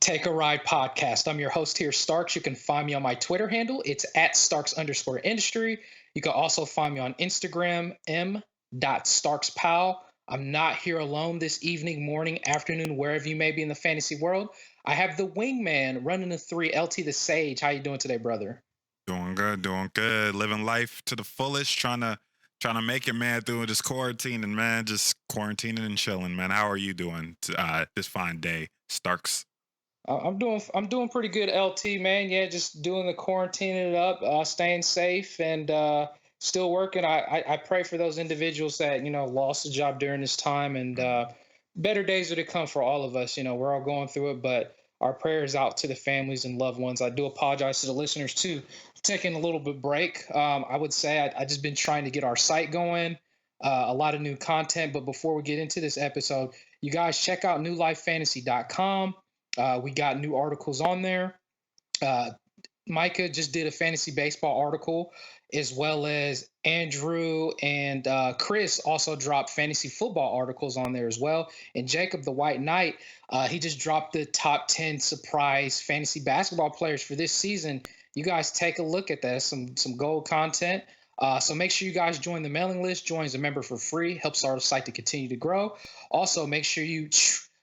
Take a Ride podcast. I'm your host here, Starks. You can find me on my Twitter handle. It's at Starks_industry. You can also find me on Instagram, m.starkspal. I'm not here alone this evening, morning, afternoon, wherever you may be in the fantasy world. I have the wingman running the three, LT the Sage. How you doing today, brother? Doing good. Living life to the fullest, trying to make it, man, through this quarantine and man, just quarantining and chilling, man. How are you doing this fine day, Starks? I'm doing pretty good, LT, man. Yeah, just doing the quarantining it up, staying safe, and still working. I pray for those individuals that lost a job during this time, and better days are to come for all of us. We're all going through it, but our prayers out to the families and loved ones. I do apologize to the listeners too, taking a little bit break. I would say I just been trying to get our site going, a lot of new content. But before we get into this episode, you guys check out newlifefantasy.com. We got new articles on there. Micah just did a fantasy baseball article, as well as Andrew and Chris also dropped fantasy football articles on there as well. And Jacob, the White Knight, he just dropped the top 10 surprise fantasy basketball players for this season. You guys take a look at that. Some gold content. So make sure you guys join the mailing list. Join as a member for free. Helps our site to continue to grow. Also, make sure you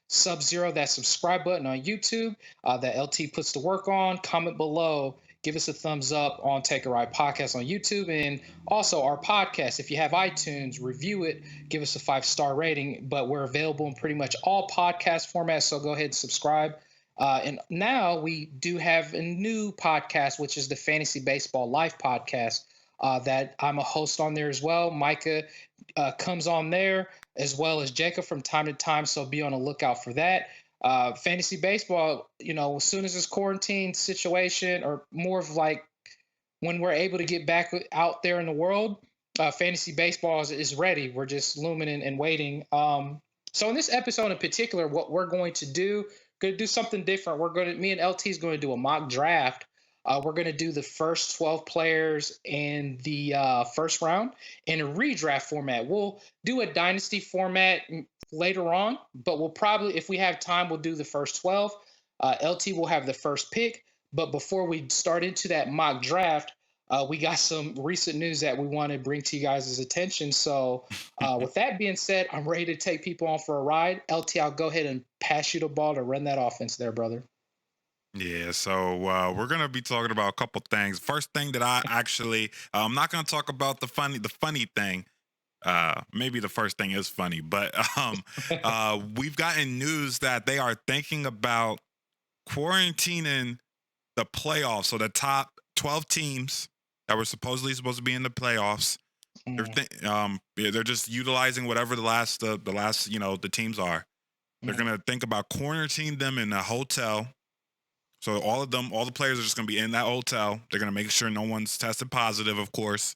Sub-Zero that subscribe button on YouTube that LT puts to work on. Comment below. Give us a thumbs up on Take a Ride Podcast on YouTube. And also our podcast. If you have iTunes, review it. Give us a 5-star rating. But we're available in pretty much all podcast formats. So go ahead and subscribe. And now we do have a new podcast, which is the Fantasy Baseball Life podcast that I'm a host on there as well. Micah comes on there, as well as Jacob from time to time. So be on the lookout for that. Fantasy baseball, as soon as this quarantine situation, or more of like when we're able to get back out there in the world, fantasy baseball is ready. We're just looming and waiting. So in this episode in particular, what we're going to do something different. Me and LT is going to do a mock draft. We're going to do the first 12 players in the first round in a redraft format. We'll do a dynasty format later on, but we'll probably, if we have time, we'll do the first 12. LT will have the first pick. But before we start into that mock draft, we got some recent news that we want to bring to you guys' attention. So with that being said, I'm ready to take people on for a ride. LT, I'll go ahead and pass you the ball to run that offense there, brother. Yeah, so we're gonna be talking about a couple things. First thing that I'm not gonna talk about the funny thing. Maybe the first thing is funny, but we've gotten news that they are thinking about quarantining the playoffs. So the top 12 teams that were supposed to be in the playoffs, they're just utilizing whatever the last the teams are. They're gonna think about quarantining them in a hotel. So all the players are just going to be in that hotel. They're going to make sure no one's tested positive, of course,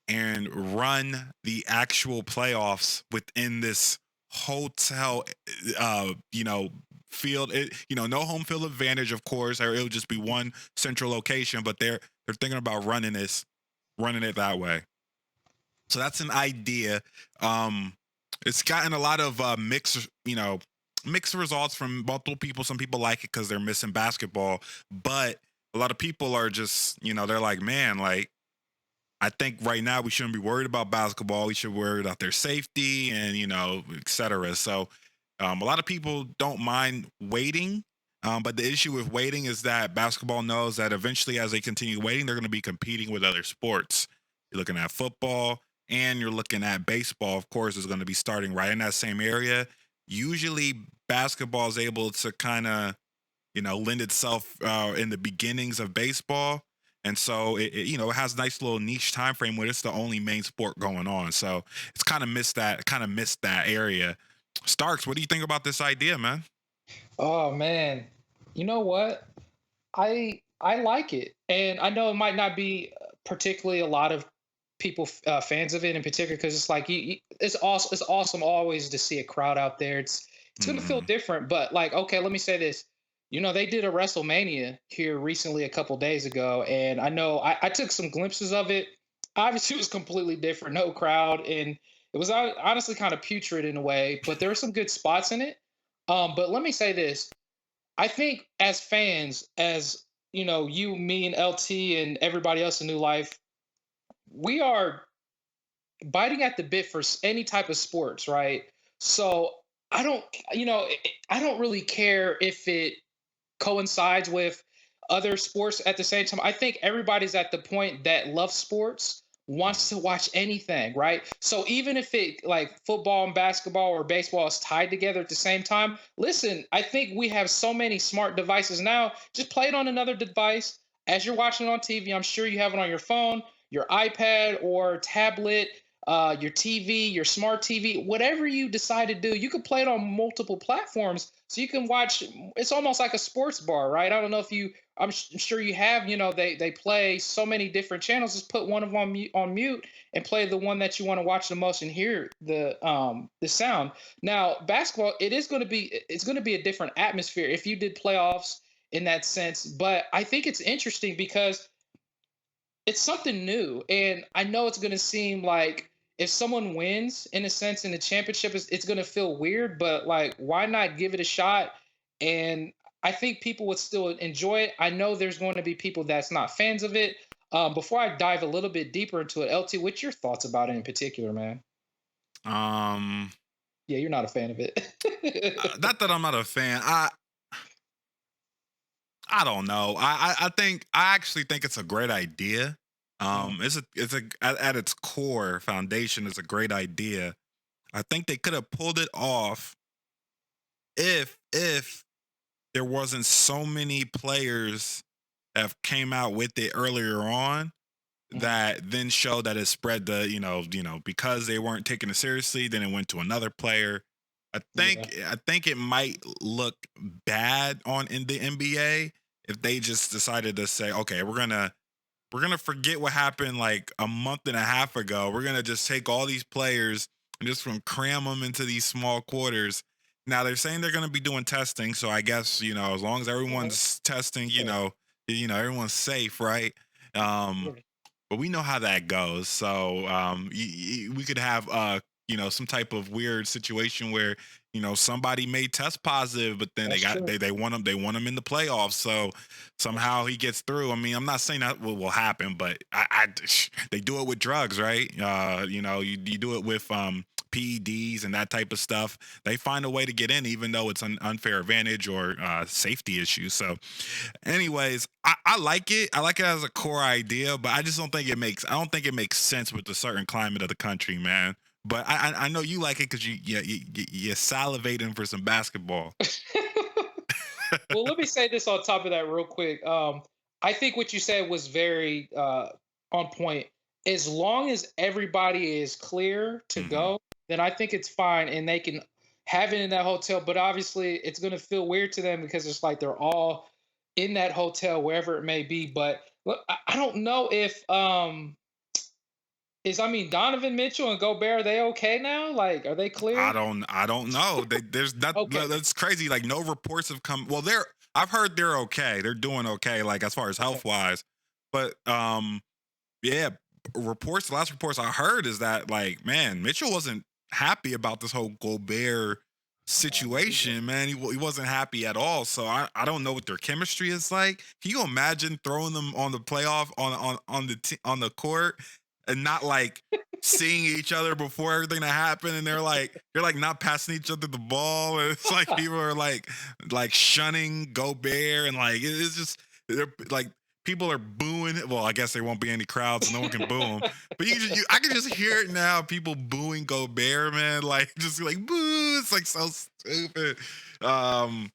and run the actual playoffs within this hotel, field. No home field advantage, of course, or it'll just be one central location. But they're thinking about running it that way. So that's an idea. It's gotten a lot of mixed results from multiple people. Some people like it because they're missing basketball, but a lot of people are just, they're like, man, like, I think right now we shouldn't be worried about basketball. We should worry about their safety and, et cetera. So a lot of people don't mind waiting. But the issue with waiting is that basketball knows that eventually, as they continue waiting, they're going to be competing with other sports. You're looking at football and you're looking at baseball, of course, is going to be starting right in that same area. Usually basketball is able to kind of, lend itself in the beginnings of baseball. And so it has a nice little niche time frame where it's the only main sport going on. So it's kind of missed that area. Starks, what do you think about this idea, man? Oh man, you know what? I like it, and I know it might not be particularly a lot of people fans of it in particular, because it's like it's awesome always to see a crowd out there. It's going to feel different, but like, okay, let me say this. They did a WrestleMania here recently a couple days ago, and I know I took some glimpses of it. Obviously, it was completely different, no crowd, and it was honestly kind of putrid in a way, but there were some good spots in it. But let me say this. I think as fans, as you, me, and LT, and everybody else in New Life, we are biting at the bit for any type of sports, right? So I don't, I don't really care if it coincides with other sports at the same time. I think everybody's at the point that loves sports wants to watch anything, right? So even if it like football and basketball or baseball is tied together at the same time, listen, I think we have so many smart devices now. Just play it on another device as you're watching it on TV. I'm sure you have it on your phone, your iPad or tablet, your TV, your smart TV, whatever you decide to do, you could play it on multiple platforms. So you can watch. It's almost like a sports bar, right? I don't know if you. Sure you have. They play so many different channels. Just put one of them on mute and play the one that you want to watch the most and hear the sound. Now basketball, it's going to be a different atmosphere if you did playoffs in that sense. But I think it's interesting because it's something new, and I know it's going to seem like if someone wins in a sense in the championship, it's going to feel weird, but like why not give it a shot? And I think people would still enjoy it. I know there's going to be people that's not fans of it. Before I dive a little bit deeper into it, LT, what's your thoughts about it in particular, man? Um, Yeah, you're not a fan of it. not that I'm not a fan. I don't know. I think I actually think it's a great idea. Mm, It's a at its core foundation is a great idea. I think they could have pulled it off if there wasn't so many players that have came out with it earlier on mm, that then showed that it spread the because they weren't taking it seriously, then it went to another player. yeah, I think it might look bad on in the NBA if they just decided to say, okay, we're gonna forget what happened like a month and a half ago. We're gonna just take all these players and just from cram them into these small quarters. Now they're saying they're gonna be doing testing, so I guess as long as yeah, everyone's testing, sure, everyone's safe, right? Um, sure. but we know how that goes. So we could have some type of weird situation where somebody may test positive, but then That's true. they want him in the playoffs. So That's somehow he gets through. I mean, I'm not saying that will happen, but they do it with drugs, right? You do it with PEDs and that type of stuff. They find a way to get in, even though it's an unfair advantage or safety issues. So anyways, I like it. I like it as a core idea, but I just don't think it makes. I don't think it makes sense with the certain climate of the country, man. But I know you like it because you're salivating for some basketball. Well, let me say this on top of that real quick. I think what you said was very on point. As long as everybody is clear to Hmm. go, then I think it's fine, and they can have it in that hotel. But obviously, it's going to feel weird to them because it's like they're all in that hotel, wherever it may be. But look, I don't know if I mean Donovan Mitchell and Gobert, are they okay now? Like, are they clear? I don't know. There's not Okay. that's crazy. Like no reports have come. Well, I've heard they're okay. They're doing okay. Like as far as Okay. health wise, but yeah, reports. The last reports I heard is that like man, Mitchell wasn't happy about this whole Gobert Yeah, me either. situation. Man, he wasn't happy at all. So I don't know what their chemistry is like. Can you imagine throwing them on the playoff on the court and not like seeing each other before everything that happened, and they're like not passing each other the ball, and it's like people are like shunning Gobert, and like it's just they're like people are booing. Well, I guess there won't be any crowds, so no one can boo him. But I can just hear it now. People booing Gobert, man. Like just like boo. It's like so stupid. Um,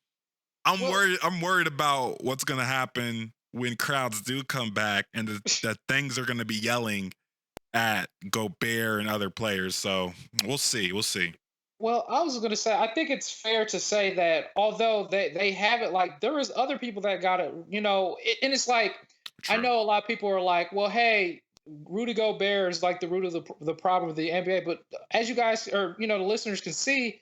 I'm Well, worried. I'm worried about what's gonna happen when crowds do come back, and that things are gonna be yelling at Gobert and other players. So we'll see. We'll see. Well, I was going to say, I think it's fair to say that although they have it, like there is other people that got it, and it's like I True. know a lot of people are like, well, hey, Rudy Gobert is like the root of the problem of the NBA, but as you guys or the listeners can see,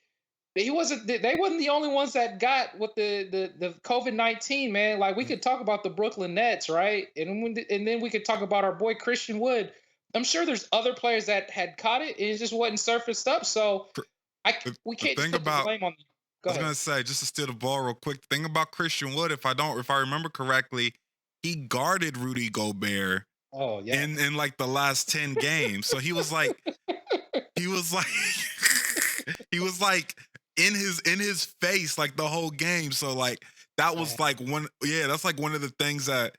he wasn't. They wasn't the only ones that got with the COVID-19, man. Like we could talk about the Brooklyn Nets, right? And then we could talk about our boy Christian Wood. I'm sure there's other players that had caught it, and it just wasn't surfaced up. So Tr- I The, we the can't just thing put the about blame on. Go I was ahead. gonna say, just to steal the ball real quick. The thing about Christian Wood, if I remember correctly, he guarded Rudy Gobert Oh yeah. in like the last 10 games. So he was like he was like he was like in his face like the whole game. So like that was Man, like that's like one of the things that,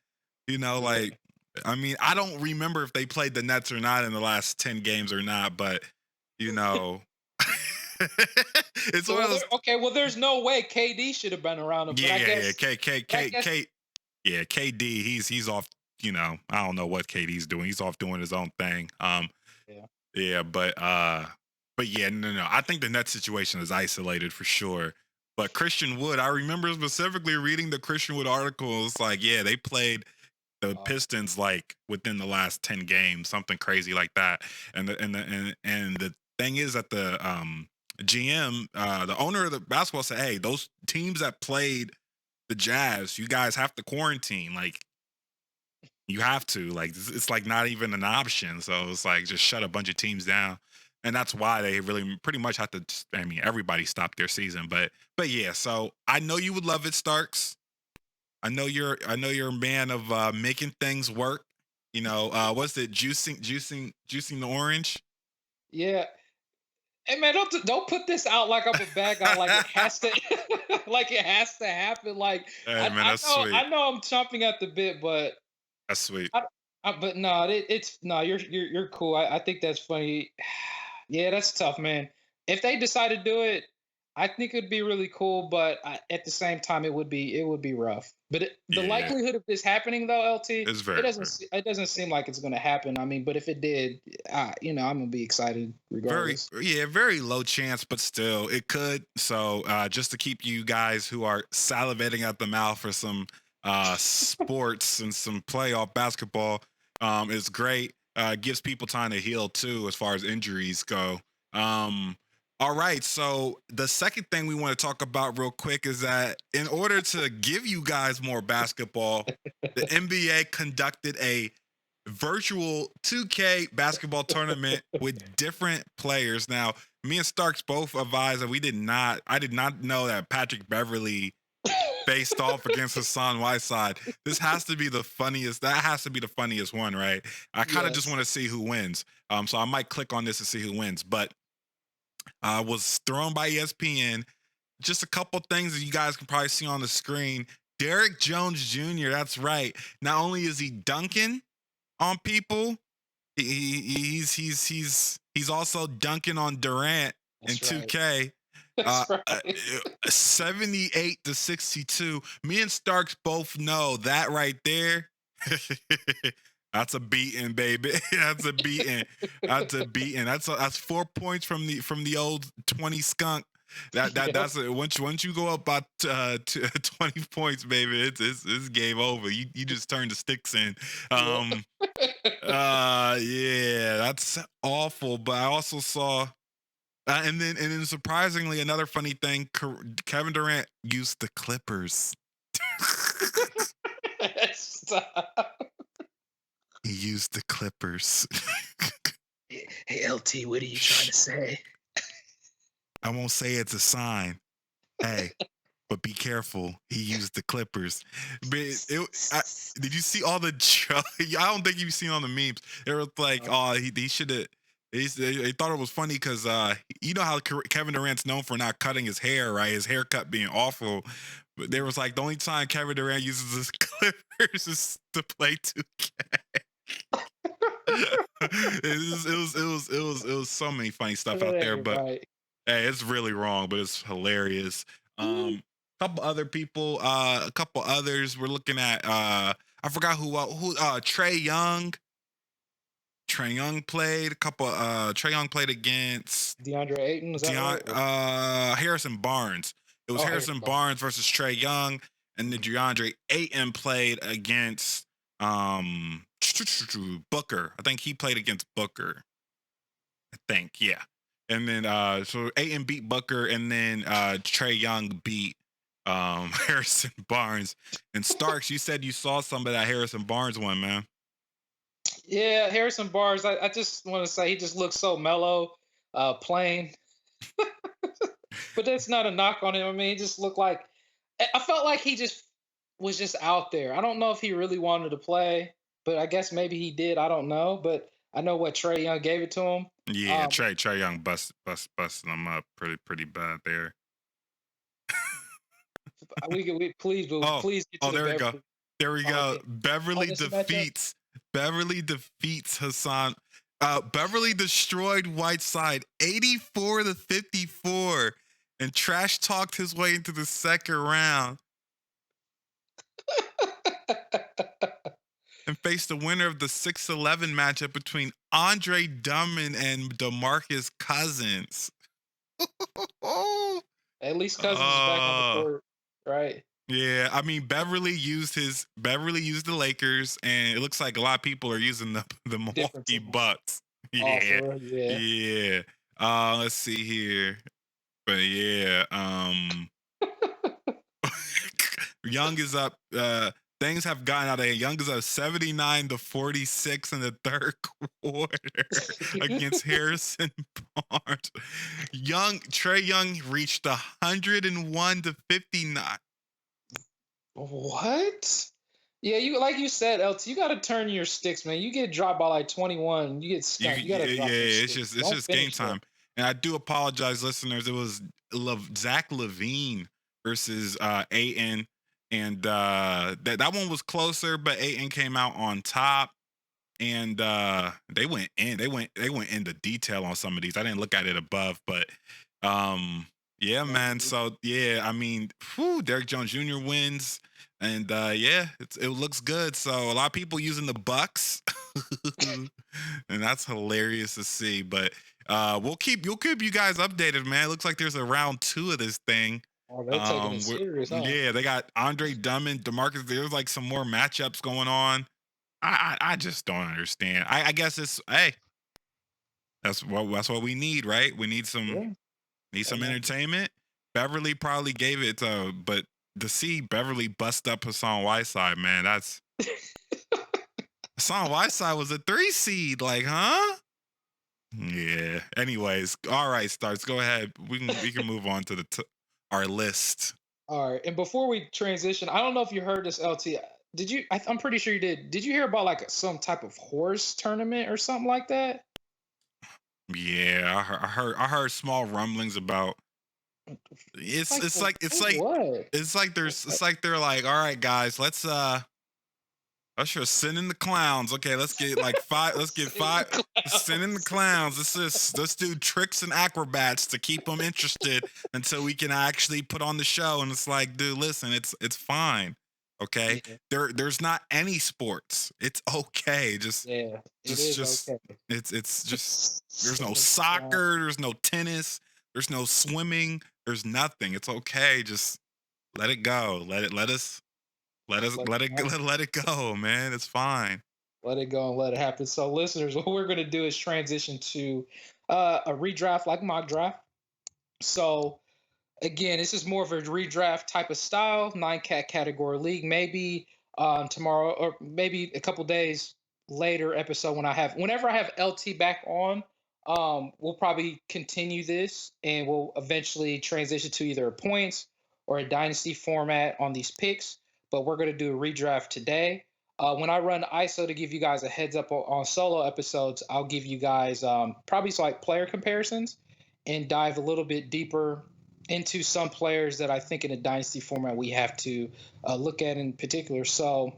yeah. like, I mean, I don't remember if they played the Nets or not in the last 10 games or not, but you know it's one of Well, those. okay. Well, there's no way KD should have been around him, but I Yeah. guess, but I guess, Yeah, KD, he's off, I don't know what KD's doing. He's off doing his own thing. yeah. Yeah, but yeah, no. I think the net situation is isolated for sure. But Christian Wood, I remember specifically reading the Christian Wood articles. Like, yeah, they played the Pistons like within the last 10 games, something crazy like that. And the thing is that the GM, the owner of the basketball said, hey, those teams that played the Jazz, you guys have to quarantine. Like, you have to. Like, it's like not even an option. So it's like just shut a bunch of teams down. And that's why they really pretty much have to. I mean, everybody stopped their season, but yeah. So I know you would love it, Starks. I know you're a man of making things work. What's it? Juicing the orange. Yeah. Hey man, don't put this out like I'm a bad guy. Like it has to, like it has to happen. Like Hey I, man, I that's know sweet. I know I'm chomping at the bit, but That's sweet. but no, it's no. You're cool. I think that's funny. Yeah, that's tough, man. If they decide to do it, I think it'd be really cool. But at the same time, it would be rough. But the Yeah, likelihood of this happening, though, LT, it's very, very, it doesn't seem like it's going to happen. I mean, but if it did, I'm gonna be excited very, regardless. yeah, very low chance, but still, it could. So, just to keep you guys who are salivating at the mouth for some sports and some playoff basketball, is great. Gives people time to heal too, as far as injuries go. Um, all right, so the second thing we want to talk about real quick is that in order to give you guys more basketball, the NBA conducted a virtual 2K basketball tournament with different players. Now, me and Starks both advised that I did not know that Patrick Beverly faced off against Hassan Whiteside. This has to be the funniest. That has to be the funniest one, right? I kind of just Yes. want to see who wins. So I might click on this to see who wins. But was thrown by ESPN. Just a couple things that you guys can probably see on the screen. Derrick Jones Jr. That's right. Not only is he dunking on people, he's also dunking on Durant in That's right. 2K. Uh, That's uh, right. 78-62. Me and Starks both know that right there. That's a beating, baby. That's a beating. That's a beating. That's 4 points from the old 20 skunk. Yep. That's it. Once you go up by 20 points, baby, it's game over. You just turn the sticks in. Yep. Yeah, that's awful. But I also saw, and then surprisingly, another funny thing: Kevin Durant used the Clippers. Stop. He used the Clippers. Hey, LT, what are you trying to say? I won't say it's a sign. Hey, but be careful. He used the Clippers. But did you see all the? I don't think you've seen all the memes. It was like, oh, he should have. They thought it was funny because you know how Kevin Durant's known for not cutting his hair, right? His haircut being awful. But there was like the only time Kevin Durant uses his Clippers is to play 2K. It was so many funny stuff out there, but Right. hey, it's really wrong, but it's hilarious. Couple other people, a couple others. We're looking at I forgot who Trey Young. Trey Young played a couple. Trey Young played against DeAndre Ayton, is that right? Harrison Barnes. It was Oh, Harrison Harrison Barnes. Barnes versus Trey Young, and then DeAndre Ayton played against Booker. I think he played against Booker. I think, yeah. And then so Ayton beat Booker, and then Trey Young beat Harrison Barnes. And Starks, you said you saw some of that Harrison Barnes one, man. Yeah, Harrison Barnes. I just want to say he just looks so mellow, plain. But that's not a knock on him. I mean, he just looked like I felt like he just was just out there. I don't know if he really wanted to play, but I guess maybe he did. I don't know. But I know what Trae Young gave it to him. Yeah, Trae Young busting them up pretty bad there. We please, please get to the there we go. Beverly. There we go. Okay. Beverly defeats Hassan. Beverly destroyed Whiteside 84-54 and trash talked his way into the second round. And faced the winner of the 6-11 matchup between Andre Dunne and DeMarcus Cousins. At least Cousins is back on the court, right? Yeah, I mean Beverly used the Lakers, and it looks like a lot of people are using the Milwaukee Bucks. Yeah, yeah. Let's see here, but yeah, Young is up. Things have gotten out of hand. Young is up 79-46 in the third quarter against Harrison Barnes. Trae Young reached 101-59. What? Yeah, you like you said, LT. You got to turn your sticks, man. You get dropped by like 21. You get stuck. You got to drop it's just game time. And I do apologize, listeners. It was Zach LaVine versus Ayton. And that one was closer, but Ayton came out on top, and they went into detail on some of these. I didn't look at it above, but yeah, man. So yeah, I mean, Derrick Jones Jr. wins, and yeah, it looks good. So a lot of people using the Bucks, and that's hilarious to see. But we'll keep you guys updated, man. It looks like there's a round 2 of this thing. Oh, they're taking it serious, huh? Yeah, they got Andre Dunne and DeMarcus. There's like some more matchups going on. I just don't understand. I guess it's that's what we need, right? We need some entertainment. Beverly probably gave it, but to see Beverly bust up Hassan Whiteside, man, that's Hassan Whiteside was a 3 seed, like, huh? Yeah. Anyways, all right, Starts. Go ahead. We can move on to our list. All right, and before we transition, I don't know if you heard this, LT. Did you? I'm pretty sure you did. Did you hear about like some type of horse tournament or something like that? Yeah, I heard small rumblings about. It's like they're like, all right, guys, let's just send in the clowns. Okay, let's get like 5. Let's get 5. Send in the clowns. Let's do tricks and acrobats to keep them interested until we can actually put on the show. And it's like, dude, listen, it's fine. Okay, there's not any sports. It's okay. Okay. It's just there's no soccer. There's no tennis. There's no swimming. There's nothing. It's okay. Just let it go. Let it go, man. It's fine. Let it go and let it happen. So, listeners, what we're going to do is transition to a redraft, like mock draft. So, again, this is more of a redraft type of style, 9-cat category league. Maybe tomorrow or maybe a couple days later episode whenever I have LT back on, we'll probably continue this and we'll eventually transition to either a points or a dynasty format on these picks. But we're going to do a redraft today. When I run ISO to give you guys a heads up on solo episodes, I'll give you guys probably some like player comparisons and dive a little bit deeper into some players that I think in a dynasty format we have to look at in particular. So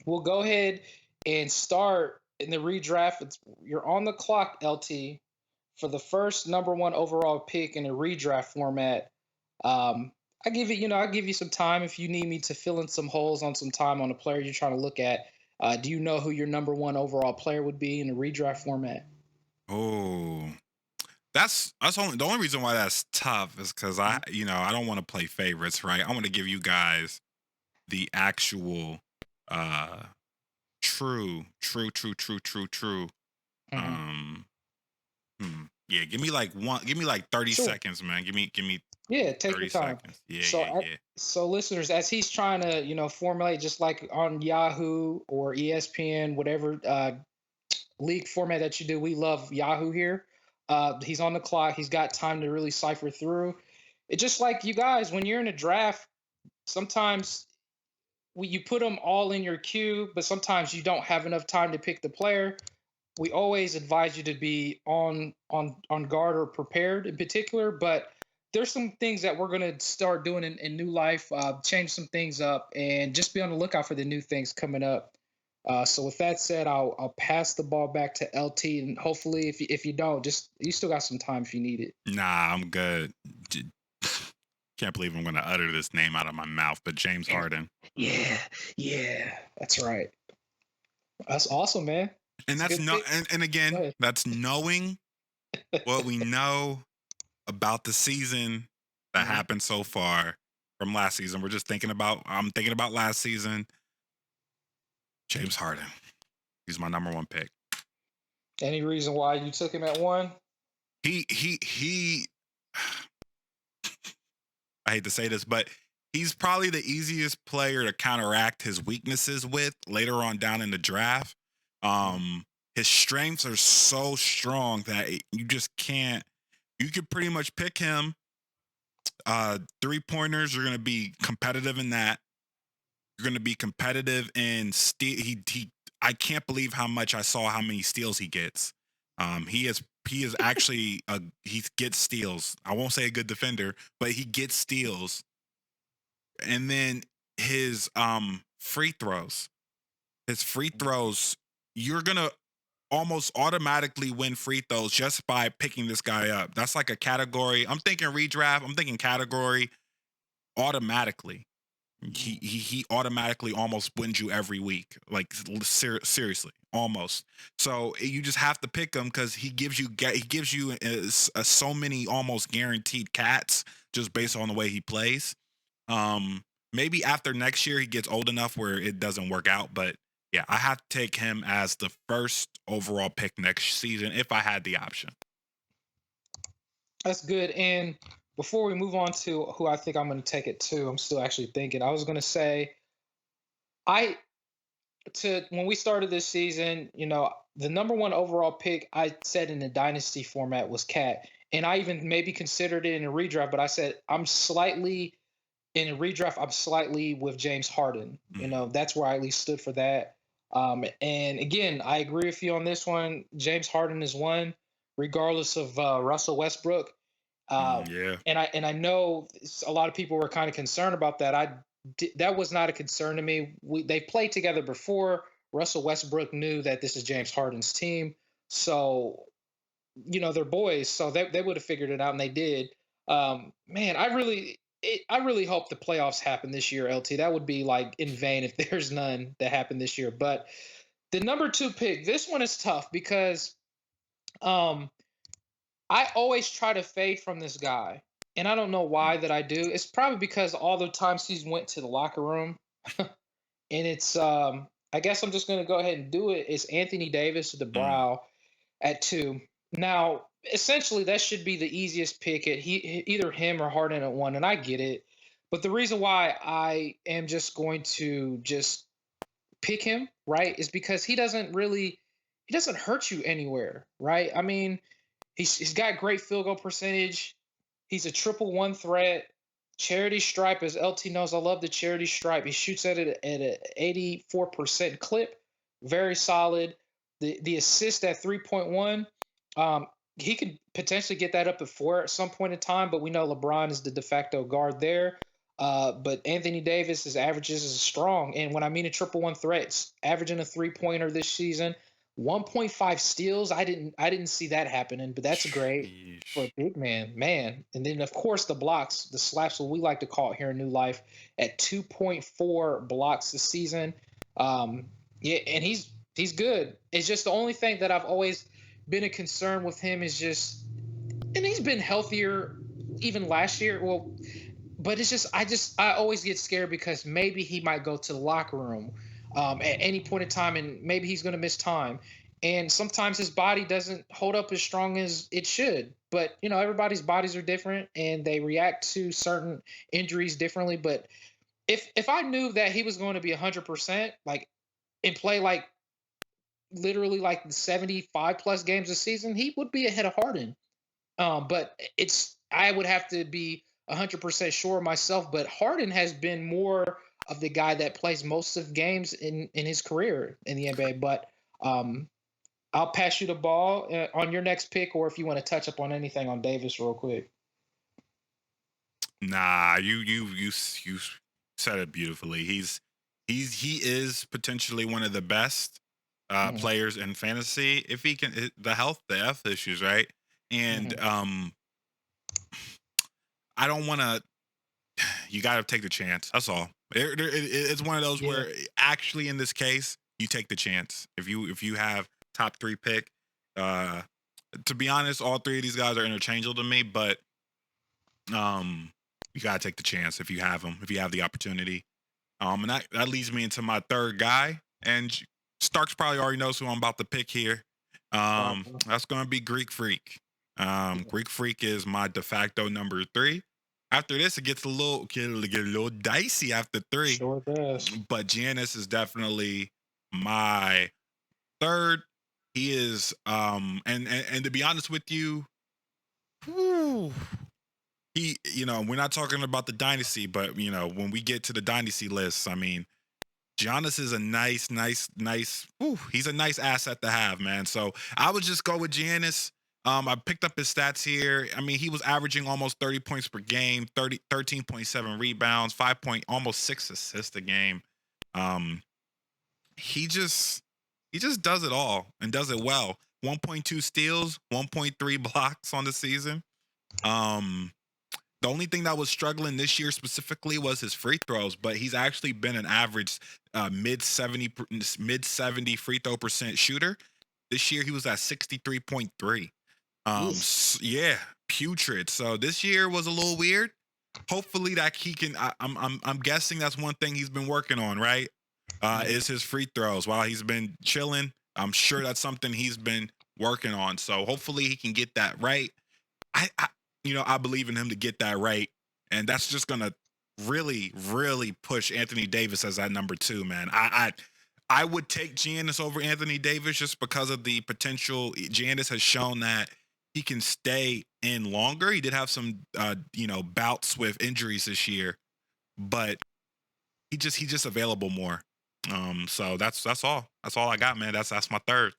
we'll go ahead and start in the redraft. You're on the clock, LT, for the first number 1 overall pick in a redraft format. I'll give you some time if you need me to fill in some holes on some time on a player you're trying to look at. Do you know who your number 1 overall player would be in a redraft format? Oh, that's the only reason why that's tough is because I don't want to play favorites, right? I want to give you guys the actual true. Yeah, give me like 30 seconds, man. Give me take your time. Seconds. So listeners, as he's trying to formulate, just like on Yahoo or ESPN, whatever league format that you do, we love Yahoo here. He's on the clock. He's got time to really cipher through. It's just like you guys, when you're in a draft, sometimes you put them all in your queue, but sometimes you don't have enough time to pick the player. We always advise you to be on guard or prepared in particular, but there's some things that we're going to start doing in new life, change some things up, and just be on the lookout for the new things coming up. So with that said, I'll pass the ball back to LT, and hopefully, if you don't, just you still got some time if you need it. Nah, I'm good. Can't believe I'm going to utter this name out of my mouth, but James Harden. Yeah, that's right. That's awesome, man. And It's a that's good no, pick. and Go again, ahead. that's knowing what we know about the season that Mhm. happened so far from last season. I'm thinking about last season. James Harden. He's my number one pick. Any reason why you took him at 1? He I hate to say this, but he's probably the easiest player to counteract his weaknesses with later on down in the draft. His strengths are so strong that you just can't. You could pretty much pick him. 3-pointers, you're going to be competitive in that. You're going to be competitive in steal. I can't believe how many steals he gets. He is actually he gets steals. I won't say a good defender, but he gets steals. And then his free throws. You're gonna almost automatically win free throws just by picking this guy up. That's like a category. I'm thinking redraft. I'm thinking category automatically. He automatically almost wins you every week. Like seriously, almost. So you just have to pick him because he gives you so many almost guaranteed cats just based on the way he plays. Maybe after next year he gets old enough where it doesn't work out, but yeah, I have to take him as the first overall pick next season if I had the option. That's good. And before we move on to who I think I'm going to take it to, I'm still actually thinking. I was going to say, I when we started this season, the number one overall pick I said in the Dynasty format was Cat, and I even maybe considered it in a redraft, but I said I'm slightly in a redraft. I'm slightly with James Harden. That's where I at least stood for that. And again, I agree with you on this one. James Harden is one, regardless of Russell Westbrook. Yeah. And I know a lot of people were kind of concerned about that. That was not a concern to me. They played together before. Russell Westbrook knew that this is James Harden's team, so they're boys, so they would have figured it out, and they did. Man, I really hope the playoffs happen this year, LT. That would be like in vain if there's none that happen this year. But the number 2 pick, this one is tough because um, I always try to fade from this guy, and I don't know why that I do. It's probably because all the times he's went to the locker room, and it's I guess I'm just gonna go ahead and do it. It's Anthony Davis with the brow at 2. Now, essentially, that should be the easiest pick at either him or Harden at 1, and I get it. But the reason why I am just going to just pick him, right, is because he doesn't hurt you anywhere, right? I mean, he's got great field goal percentage. He's a triple one threat. Charity stripe, as LT knows, I love the charity stripe. He shoots at it at an 84% clip. Very solid. The assist at 3.1. He could potentially get that up at 4 at some point in time, but we know LeBron is the de facto guard there. But Anthony Davis' averages is strong. And when I mean a triple one threats, averaging a 3-pointer this season, 1.5 steals. I didn't see that happening, but that's great for a big man. And then of course the blocks, the slaps, what we like to call it here in New Life, at 2.4 blocks this season. Yeah, and he's good. It's just the only thing that I've always been a concern with him is just, and he's been healthier even last year. Well, but it's just I always get scared because maybe he might go to the locker room at any point in time, and maybe he's going to miss time. And sometimes his body doesn't hold up as strong as it should. But everybody's bodies are different, and they react to certain injuries differently. But if I knew that he was going to be 100%, like, and play like literally like 75 plus games a season, he would be ahead of Harden. But I would have to be 100% sure myself, but Harden has been more of the guy that plays most of games in his career in the NBA. But I'll pass you the ball on your next pick, or if you want to touch up on anything on Davis real quick. Nah, you said it beautifully. He is potentially one of the best Mm-hmm. players in fantasy if he can the health issues, right? And Mm-hmm. I don't want to. You got to take the chance. That's all. It's one of those Yeah. where actually in this case you take the chance. If you have top 3 pick, to be honest, all 3 of these guys are interchangeable to me, but you gotta take the chance if you have them, if you have the opportunity. And that leads me into my third guy, and Starks probably already knows who I'm about to pick here. That's gonna be Greek Freak. Greek Freak is my de facto number 3. After this, it gets a little dicey after 3. Sure does. But Giannis is definitely my third. He is and to be honest with you, whew, we're not talking about the dynasty, but when we get to the dynasty lists, I mean, Giannis is a nice. He's a nice asset to have, man. So I would just go with Giannis. I picked up his stats here. I mean, he was averaging almost 30 points per game, 13.7 rebounds, almost 6 assists a game. He just does it all and does it well. 1.2 steals, 1.3 blocks on the season. The only thing that was struggling this year specifically was his free throws, but he's actually been an average mid 70 free throw percent shooter. This year he was at 63.3. Yeah, putrid. So this year was a little weird. Hopefully that he can. I'm guessing that's one thing he's been working on, right? Is his free throws while he's been chilling. I'm sure that's something he's been working on. So hopefully he can get that right. I believe in him to get that right, and that's just gonna really, really push Anthony Davis as that number 2, man. I would take Giannis over Anthony Davis just because of the potential. Giannis has shown that he can stay in longer. He did have some, bouts with injuries this year, but he's just available more. So that's all. That's all I got, man. That's my third.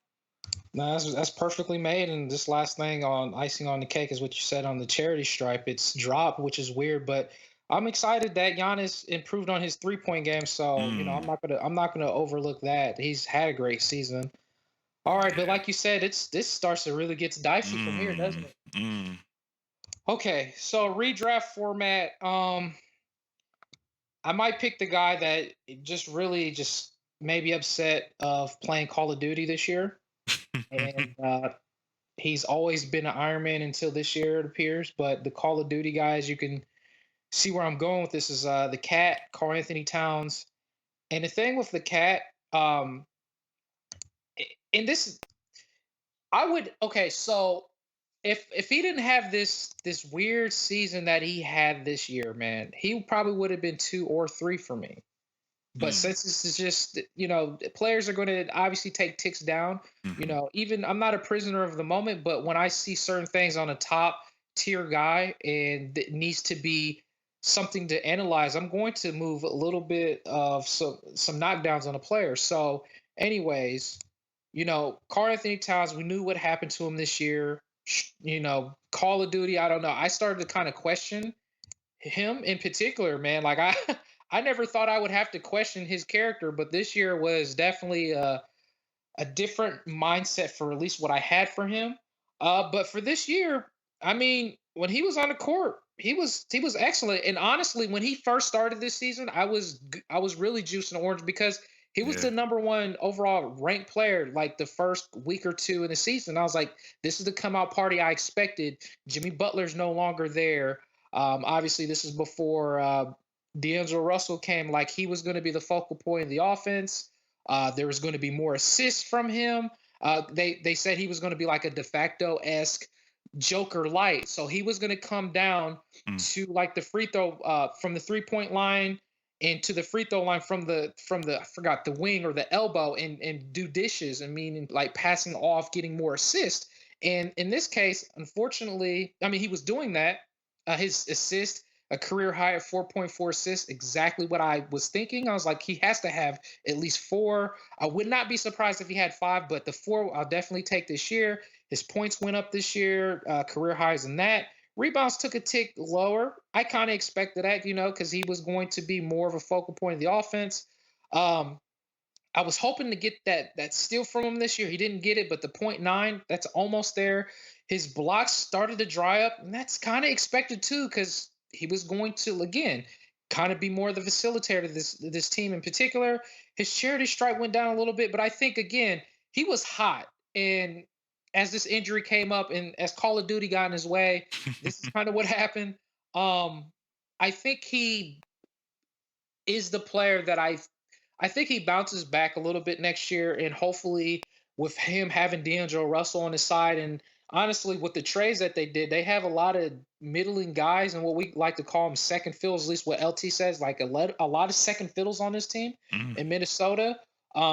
No, that's perfectly made. And this last thing on icing on the cake is what you said on the charity stripe. It's dropped, which is weird, but I'm excited that Giannis improved on his 3-point game. So I'm not gonna overlook that. He's had a great season. All right, but Yeah. like you said, this starts to really get dicey from here, doesn't it? Okay, so redraft format. I might pick the guy that just really just maybe upset of playing Call of Duty this year. And he's always been an Iron Man until this year, it appears. But the Call of Duty guys, you can see where I'm going with this is the Cat, Karl Anthony Towns. And the thing with the Cat, and this, I would okay. So if he didn't have this weird season that he had this year, man, he probably would have been 2 or 3 for me. But since this is just, players are going to obviously take ticks down. Even I'm not a prisoner of the moment, but when I see certain things on a top tier guy and it needs to be something to analyze, I'm going to move a little bit of some knockdowns on a player. So, anyways, Karl Anthony Towns, we knew what happened to him this year. Call of Duty, I don't know. I started to kind of question him in particular, man. Like I never thought I would have to question his character, but this year was definitely a different mindset for at least what I had for him. But for this year, I mean, when he was on the court, he was excellent. And honestly, when he first started this season, I was really juicing orange because he was Yeah. the number 1 overall ranked player like the first week or 2 in the season. I was like, this is the come out party I expected. Jimmy Butler's no longer there. Obviously, this is before D'Angelo Russell came. Like he was going to be the focal point of the offense. There was going to be more assists from him. They said he was going to be like a de facto esque Joker light. So he was going to come down to like the free throw from the 3-point line and to the free throw line from the I forgot the wing or the elbow and do dishes and meaning like passing off, getting more assists. And in this case, unfortunately, I mean he was doing that. His assist a career high at 4.4 assists, exactly what I was thinking. I was like, he has to have at least 4. I would not be surprised if he had 5, but the 4 I'll definitely take this year. His points went up this year, career highs in that. Rebounds took a tick lower. I kind of expected that, because he was going to be more of a focal point of the offense. Um, I was hoping to get that steal from him this year. He didn't get it, but the 0.9, that's almost there. His blocks started to dry up, and that's kind of expected too, because he was going to again kind of be more the facilitator of this team in particular. His charity stripe went down a little bit, but I think again he was hot, and as this injury came up, and as Call of Duty got in his way, this is kind of what happened. I think he is the player that I think he bounces back a little bit next year, and hopefully with him having D'Angelo Russell on his side, and honestly with the trades that they did, they have a lot of middling guys and what we like to call them second fiddles, at least what LT says, like a lot of second fiddles on this team Mm. in Minnesota.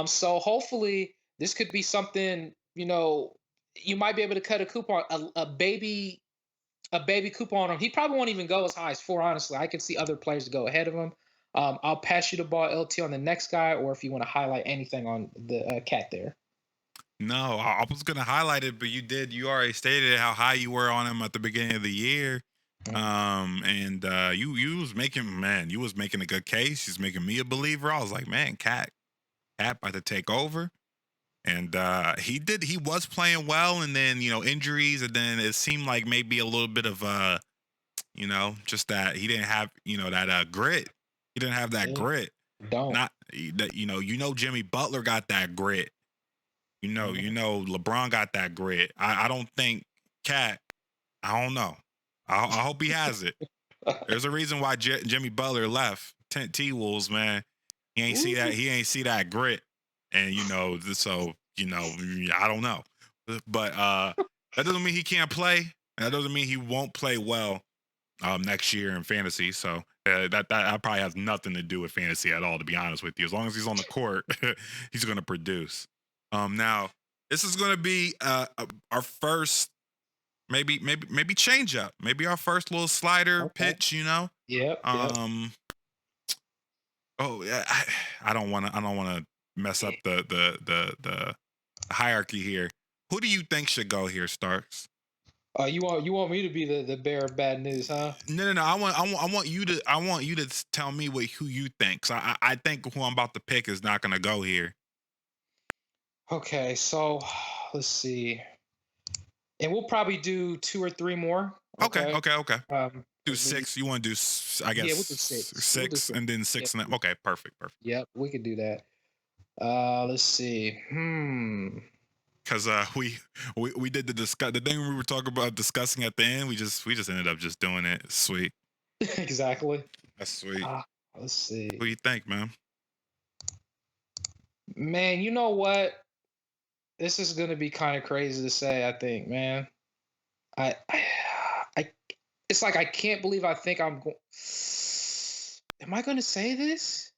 So hopefully this could be something, you might be able to cut a coupon, a baby coupon on him. He probably won't even go as high as 4, honestly. I can see other players to go ahead of him. I'll pass you the ball, LT, on the next guy, or if you want to highlight anything on the cat there. No, I was gonna highlight it, but you did. You already stated how high you were on him at the beginning of the year. And you was making a good case. He's making me a believer. I was like, man, Cat about to take over. And he was playing well, and then injuries, and then it seemed like maybe a little bit of just that he didn't have that grit. He didn't have that grit. Don't. Not that Jimmy Butler got that grit. LeBron got that grit. I don't think Cat. I don't know. I hope he has it. There's a reason why Jimmy Butler left T-Wolves, man. He ain't see that. He ain't see that grit, and so I don't know, but that doesn't mean he can't play. That doesn't mean he won't play well next year in fantasy. So that probably has nothing to do with fantasy at all, to be honest with you. As long as he's on the court, he's going to produce. Now this is going to be our first maybe change up, maybe our first little slider pitch. Yep. Oh yeah, I don't want to mess up the hierarchy here. Who do you think should go here, Starks? You want me to be the bearer of bad news, huh? No. I want you to tell me who you think. So I think who I'm about to pick is not going to go here. Okay, so let's see, and we'll probably do 2 or 3 more. Okay. Do 6. Maybe, You want to do? I guess yeah, we'll do 6. We'll do 6. And then 6 and then. Okay, perfect. Yep, we could do that. Let's see. Because we did the thing we were talking about discussing at the end. We just ended up just doing it. Sweet. Exactly. That's sweet. Let's see. What do you think, man? Man, you know what? This is gonna be kind of crazy to say. I think, man. I it's like I can't believe I think I'm going. Am I gonna say this?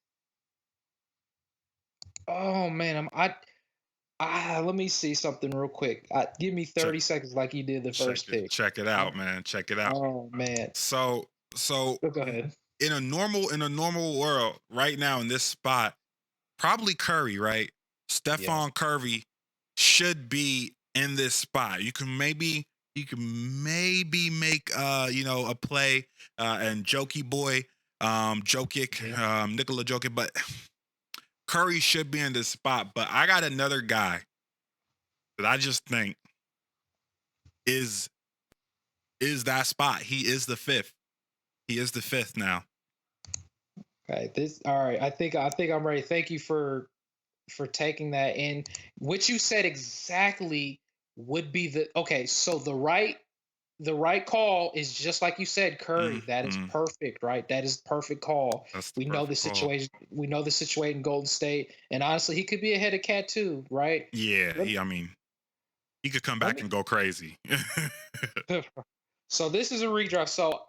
Oh man, let me see something real quick. Give me 30 seconds, like you did the first pick. Check it out, man. Check it out. Oh man. So go ahead. In a normal world, right now in this spot, probably Curry, right? Stephon Curry should be in this spot. You can maybe make a play and Jokey boy, Jokic, Nikola Jokic, but Curry should be in this spot. But I got another guy that I just think is that spot. He is the 5th. He is the 5th now. Okay, all right. I think I'm ready. Thank you for taking that in. What you said exactly would be so the right call is just like you said, Curry. That is perfect, right? That is perfect call. We know the situation. We know the situation in Golden State, and honestly, he could be ahead of Cat too, right? Yeah, he could come back and go crazy. So this is a redraft. So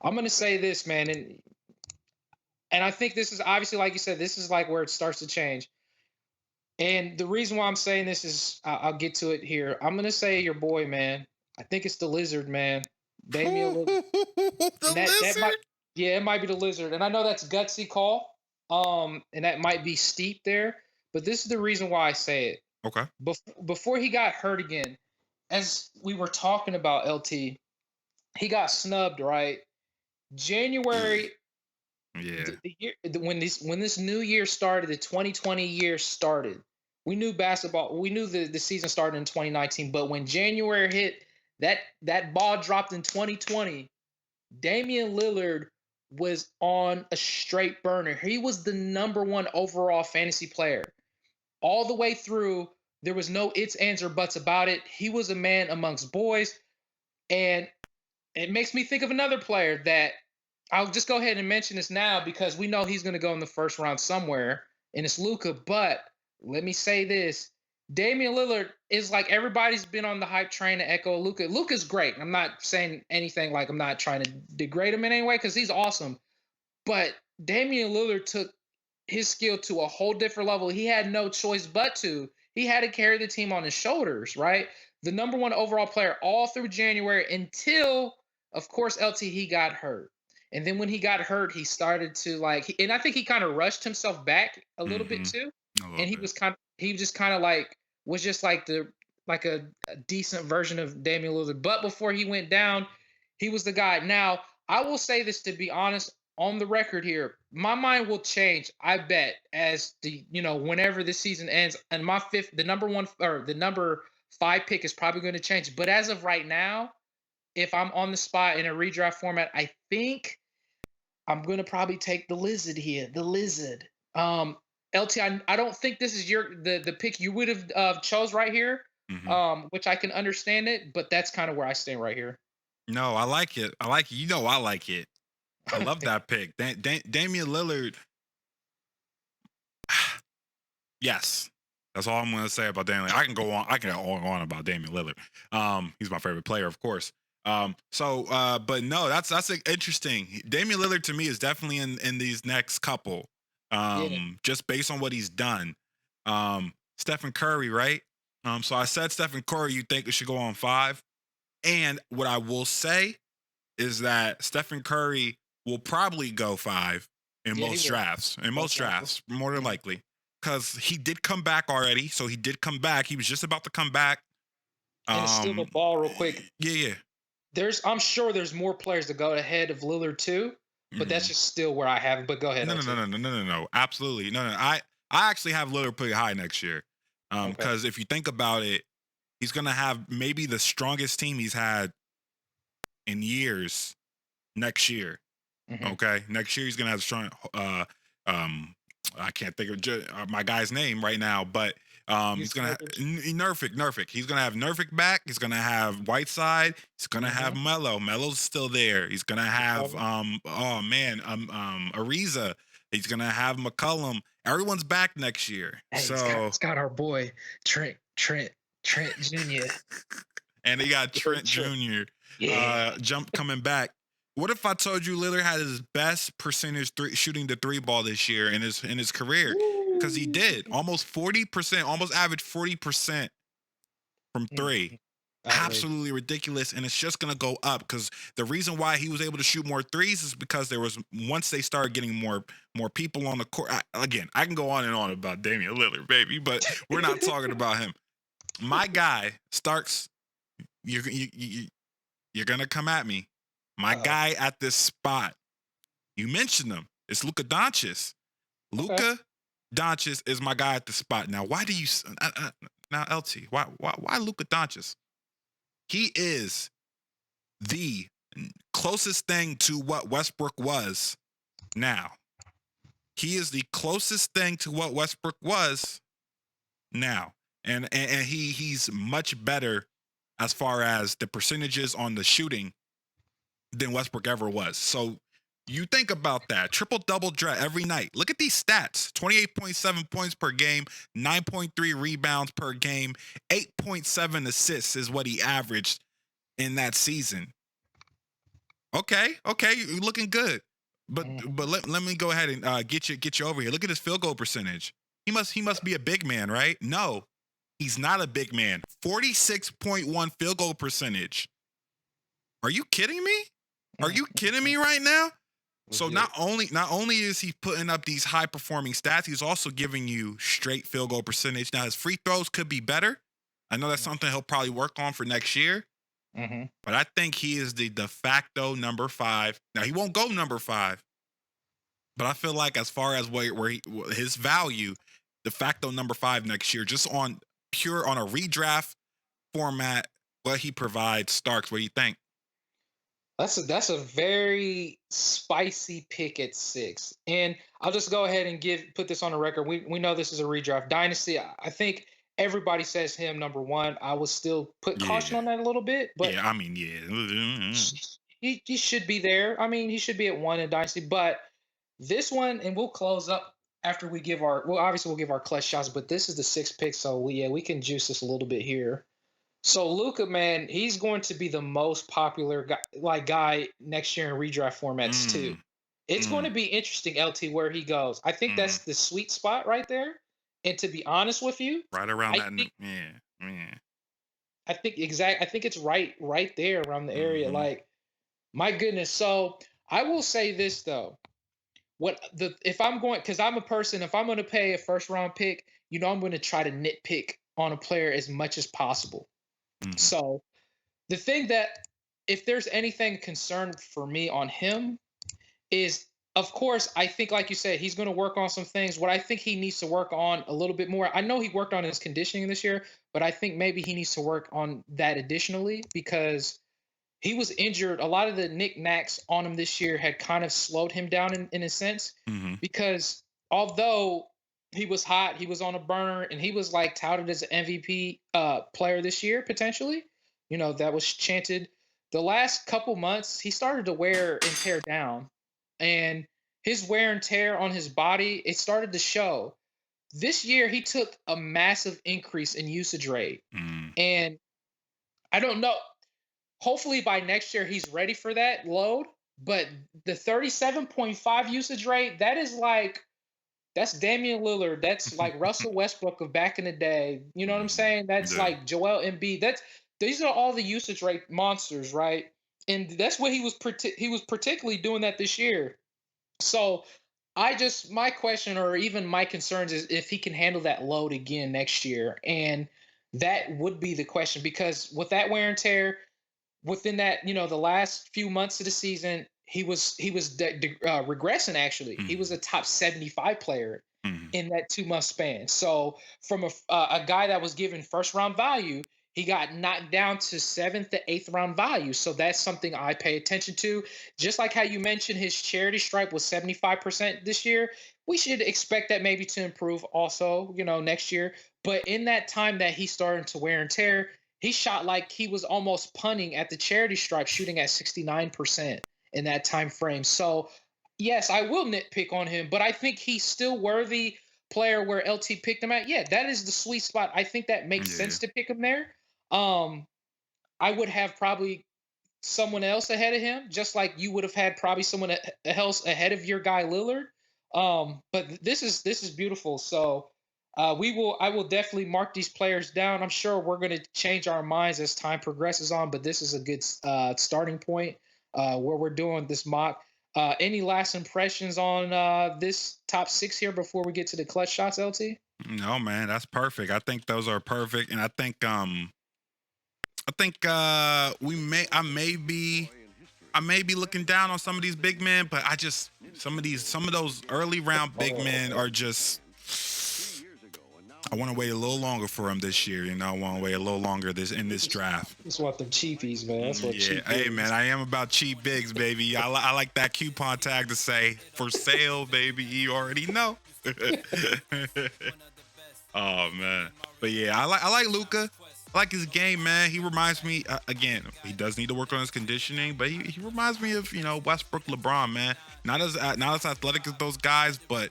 I'm gonna say this, man, and I think this is obviously, like you said, this is like where it starts to change. And the reason why I'm saying this is, I'll get to it here. I'm gonna say your boy, man. I think it's the Lizard, man. Damian Lillard. The And lizard. it might be the Lizard. And I know that's a gutsy call. And that might be steep there. But this is the reason why I say it. Okay. Before he got hurt again, as we were talking about LT, he got snubbed, right? January, Yeah. the year when this new year started, the 2020 year started. We knew basketball. We knew the season started in 2019, but when January hit, that ball dropped in 2020. Damian Lillard was on a straight burner. He was the number one overall fantasy player all the way through. There was no ifs, ands, or buts about it. He was a man amongst boys, and it makes me think of another player that I'll just go ahead and mention this now because we know he's going to go in the first round somewhere, and it's Luka. But let me say this. Damian Lillard is like everybody's been on the hype train to echo Luka. Luka's great. I'm not saying anything like I'm not trying to degrade him in any way because he's awesome. But Damian Lillard took his skill to a whole different level. He had no choice but to. He had to carry the team on his shoulders, right? The number one overall player all through January until, of course, LT, he got hurt. And then when he got hurt, he started to and I think he kind of rushed himself back a little bit too. And he just kind of was just like a decent version of Damian Lillard. But before he went down, he was the guy. Now, I will say this to be honest, on the record here, my mind will change, I bet, as whenever this season ends, and the number 5 pick is probably going to change. But as of right now, if I'm on the spot in a redraft format, I think I'm going to probably take the Lizard here. The Lizard. LT, I don't think this is the pick you would have chose right here, which I can understand it, but that's kind of where I stand right here. No, I like it. I like it. I like it. I love that pick. Damian Lillard. Yes. That's all I'm going to say about Damian Lillard. I can go on about Damian Lillard. He's my favorite player, of course. But no, that's interesting. Damian Lillard to me is definitely in these next couple. Just based on what he's done. Stephen Curry, right? So I said Stephen Curry, you think it should go on 5. And what I will say is that Stephen Curry will probably go 5 in most drafts. In most drafts, more than likely. Because he did come back already. So he did come back. He was just about to come back. And steal the ball real quick. Yeah. I'm sure there's more players that go ahead of Lillard too, but that's just still where I have it. But go ahead. No. Absolutely. No. I actually have Lillard pretty high next year. Because if you think about it, he's going to have maybe the strongest team he's had in years next year. Okay. Next year, he's going to have strong, I can't think of my guy's name right now, but he's going to have Nurkic. He's going to have Nurkic back. He's going to have Whiteside. He's going to have Melo. Melo's still there. He's going to have, Ariza. He's going to have McCollum. Everyone's back next year. Hey, so it's got our boy, Trent Jr. And they got Trent Jr. Coming back. What if I told you Lillard had his best percentage shooting the 3 ball this year in his career? Because he did almost 40%, almost average 40% from 3. Absolutely ridiculous, and it's just gonna go up because the reason why he was able to shoot more 3s is because once they started getting more people on the court. I can go on and on about Damian Lillard, baby, but we're not talking about him. My guy, Starks, you're gonna come at me. My guy at this spot, you mentioned him. It's Luka Doncic. Luka Doncic is my guy at the spot. Now, why do you now LT? Why Luka Doncic? He is the closest thing to what Westbrook was now. He is the closest thing to what Westbrook was now. And he's much better as far as the percentages on the shooting than Westbrook ever was. So you think about that. Triple-double every night. Look at these stats. 28.7 points per game, 9.3 rebounds per game, 8.7 assists is what he averaged in that season. Okay, you're looking good. But let me go ahead and get you over here. Look at his field goal percentage. He must be a big man, right? No, he's not a big man. 46.1 field goal percentage. Are you kidding me? Are you kidding me right now? So not only is he putting up these high performing stats, he's also giving you straight field goal percentage. Now his free throws could be better. I know that's something he'll probably work on for next year. But I think he is the de facto number 5. Now he won't go number 5, but I feel like as far as his value, de facto number 5 next year, just on a redraft format, what he provides. Starks, what do you think? That's a very spicy pick at 6, and I'll just go ahead and put this on the record. We know this is a redraft dynasty. I think everybody says him number 1. I would still put caution on that a little bit, but yeah, I mean, yeah, he should be there. I mean, he should be at 1 in dynasty, but this one, and we'll close up after we give our. Well, obviously we'll give our clutch shots, but this is the 6th pick, so we can juice this a little bit here. So Luka, man, he's going to be the most popular guy next year in redraft formats too. It's going to be interesting, LT, where he goes. I think that's the sweet spot right there. And to be honest with you, right around I think it's right there around the area. Like, my goodness. So I will say this though. If I'm going, because I'm a person, if I'm going to pay a first round pick, I'm going to try to nitpick on a player as much as possible. So the thing that, if there's anything concerned for me on him, is, of course, I think, like you said, he's going to work on some things. What I think he needs to work on a little bit more, I know he worked on his conditioning this year, but I think maybe he needs to work on that additionally, because he was injured. A lot of the knickknacks on him this year had kind of slowed him down in a sense, because although he was hot, he was on a burner, and he was like touted as an MVP player this year, potentially. That was chanted. The last couple months, he started to wear and tear down, and his wear and tear on his body, it started to show. This year, he took a massive increase in usage rate, and I don't know. Hopefully by next year, he's ready for that load. But the 37.5 usage rate, that's Damian Lillard. That's like Russell Westbrook of back in the day. You know what I'm saying? That's like Joel Embiid. These are all the usage rate monsters, right? And that's what he was particularly doing that this year. So my question, or even my concerns, is if he can handle that load again next year. And that would be the question, because with that wear and tear, within that, the last few months of the season, he was regressing. Actually, he was a top 75 player in that 2-month span. So from a guy that was given first round value, he got knocked down to 7th to 8th round value. So that's something I pay attention to. Just like how you mentioned his charity stripe was 75% this year, we should expect that maybe to improve also, next year. But in that time that he started to wear and tear, he shot like he was almost punting at the charity stripe, shooting at 69% in that time frame. So, yes, I will nitpick on him, but I think he's still worthy player where LT picked him at. Yeah, that is the sweet spot. I think that makes sense to pick him there. I would have probably someone else ahead of him, just like you would have had probably someone else ahead of your guy Lillard. But this is beautiful. So I will definitely mark these players down. I'm sure we're going to change our minds as time progresses on, but this is a good starting point where we're doing this mock. Any last impressions on this top 6 here before we get to the clutch shots, LT? No, man, that's perfect. I think those are perfect, and I think I may be looking down on some of these big men, but some of those early round big men are just. I want to wait a little longer for him this year. I want to wait a little longer in this draft. That's what them cheapies, man. That's what cheap. Hey, man, I am about cheap bigs, baby. I like that coupon tag to say for sale, baby. You already know. Oh man, but yeah, I like Luka. I like his game, man. He reminds me again. He does need to work on his conditioning, but he reminds me of Westbrook, LeBron, man. Not as athletic as those guys, but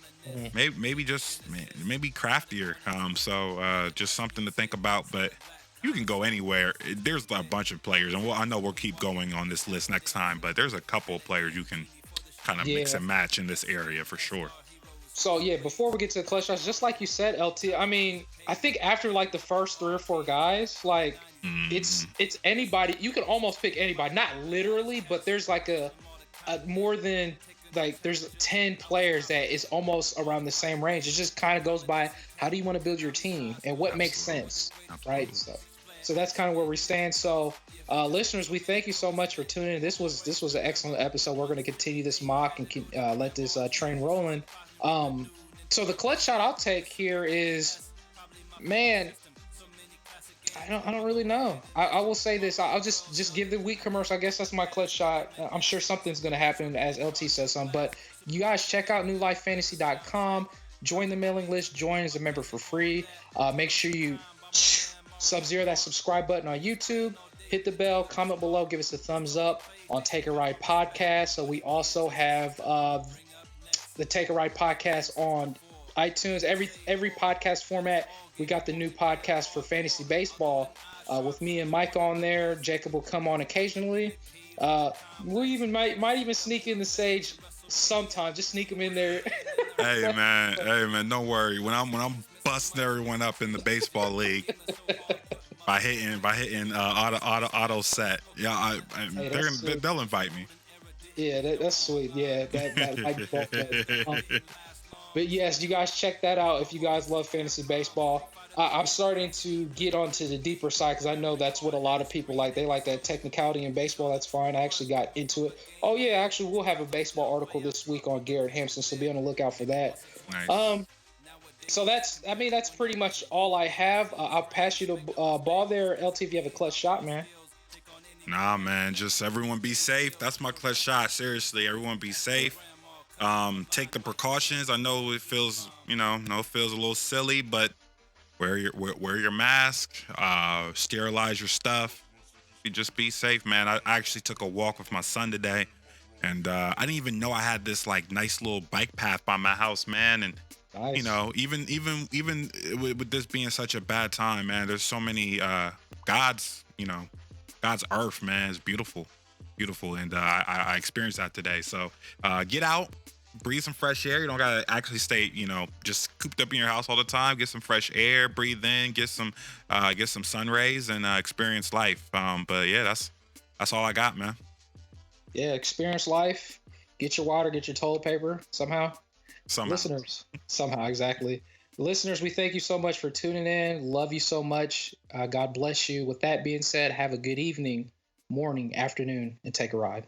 maybe craftier. So just something to think about. But you can go anywhere. There's a bunch of players, and I know we'll keep going on this list next time. But there's a couple of players you can kind of mix and match in this area for sure. So yeah, before we get to the clutch shots, just like you said, LT. I mean, I think after like the first 3 or 4 guys, like it's anybody. You can almost pick anybody, not literally, but there's like a more than like there's 10 players that is almost around the same range. It just kind of goes by how do you want to build your team and what makes sense, right? So that's kind of where we stand. So listeners, we thank you so much for tuning in. This was an excellent episode. We're going to continue this mock and let this train rolling. So the clutch shot I'll take here is, man, I don't really know. I will say this. I'll just give the week commercial. I guess that's my clutch shot. I'm sure something's going to happen as LT says something. But you guys check out newlifefantasy.com. Join the mailing list. Join as a member for free. Make sure you sub-zero that subscribe button on YouTube. Hit the bell. Comment below. Give us a thumbs up on Take a Ride Podcast. So we also have the Take a Ride Podcast on iTunes. Every podcast format. We got the new podcast for fantasy baseball with me and Micah on there. Jacob will come on occasionally. We even might even sneak in the Sage sometime. Just sneak him in there. Hey man, don't worry. When I'm busting everyone up in the baseball league by hitting auto set, yeah, they'll invite me. Yeah, that's sweet. Yeah, that light bulb. But yes, you guys check that out if you guys love fantasy baseball. I'm starting to get onto the deeper side because I know that's what a lot of people like. They like that technicality in baseball. That's fine. I actually got into it. Oh yeah, actually we'll have a baseball article this week on Garrett, Hampson, so be on the lookout for that. Nice. So that's pretty much all I have. I'll pass you the ball there, LT, if you have a clutch shot, man. Nah, man, just everyone be safe. That's my clutch shot. Seriously, everyone be safe. Take the precautions. I know it feels, it feels a little silly, but wear your mask, sterilize your stuff. You just be safe, man. I actually took a walk with my son today, and I didn't even know I had this like nice little bike path by my house, man. And nice. Even with this being such a bad time, man, there's so many God's earth, man. It's beautiful, and I experienced that today. So get out, breathe some fresh air. You don't gotta actually stay, just cooped up in your house all the time. Get some fresh air, breathe in, get some sun rays, and experience life. But yeah, that's all I got, man. Yeah, experience life. Get your water, get your toilet paper somehow. Listeners, somehow, exactly. Listeners, we thank you so much for tuning in. Love you so much. God bless you. With that being said, have a good evening, morning, afternoon, and take a ride.